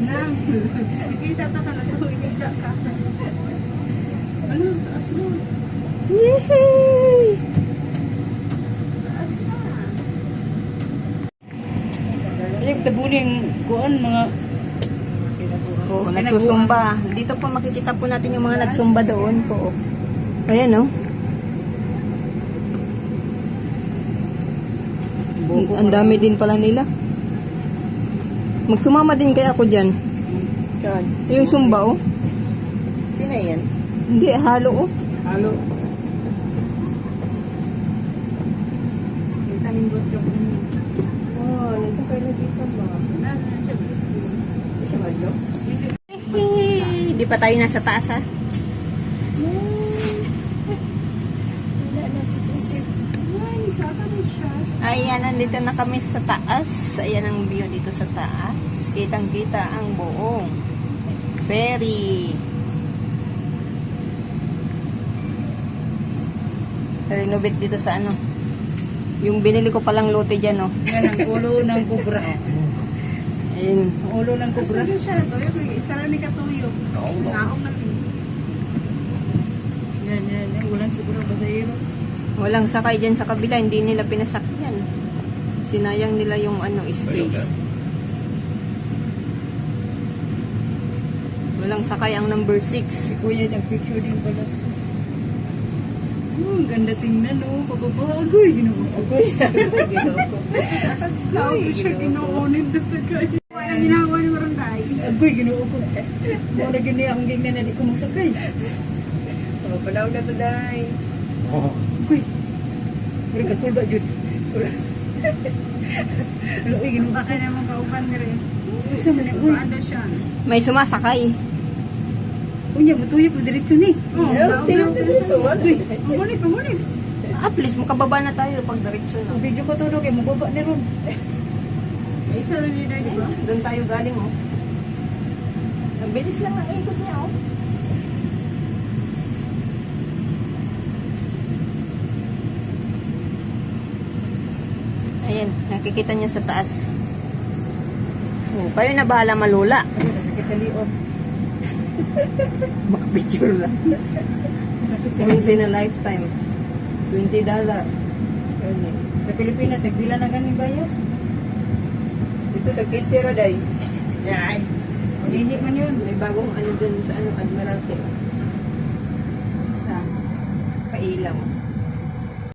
Nang, nakita ta ka na ito, hindi ka. Ano, taas na. Yehey! Taas na. Ay, tabunin kuan mga Oh, nagsusumba. Dito po makikita po natin yung mga nagsumba doon po. Ayan, oh. Ang dami din pala nila. Magsumama din kaya ako dyan. saan? Yung sumba, oh. Sino yan? Hindi, halo, oh. Halo. Tangin buat ka po. Oh, nasa kayo na dito ba? Ano, siya crispy. Siya halo? Hindi pa tayo nasa taas, ha? Wala na si crispy. Ay, nisaka na siya. Ayan, nandito na kami sa taas. Ayan ang view dito sa taas. Kitang-kita ang buong ferry. Renovate dito sa ano. Yung binili ko palang lote dyan, oh. Yan ang ulo ng kubra. Ayun. Ang ulo ng kubra. Kasi siya, toyo, isa rin ni katuyo. Naong natin. Yan. Walang siguro pasahero. Walang sakay dyan sa kabila. Hindi nila pinasakyan. Sinayang nila yung ano, space. Walang sakay ang number 6. Si Kuya nag-picture din pala. Oh, ang ganda tingnan, oh. Pababagoy. Ginoo. Agoy. Ako siya ginuunin dito kayo. Wala ginawa ni Barangay. Agoy, ginoo ko. Muna gini ang gingnan na di ko masakay. Oh, palaw na to, day. Agoy. Mura ka kulba, Jud. Loy, ginoo. Baka naman kaupan ni rin. Ito siya man, uy. Paanda siya. May sumasakay. Unya, matuyok na diretso ni. Tinong na dito. Pamunit. At least makababa na tayo pag diretso na. Ang video ko to, kaya mababa ni Ron. Isa rin yun, di ba? Doon tayo galing, oh. Ang bilis lang ang ikot niya, oh. Ayan, nakikita niyo sa taas. Oh, kayo na bahala malula. Sakit sa liot. Makapicture lang. Once in a lifetime. $20. Sa Pilipinas, nagbila na ganing bayan. Ito, tag-15 day. Yay. Mag-init man yun. May bagong ano dun sa ano, Admiralty. Sa Pailaw.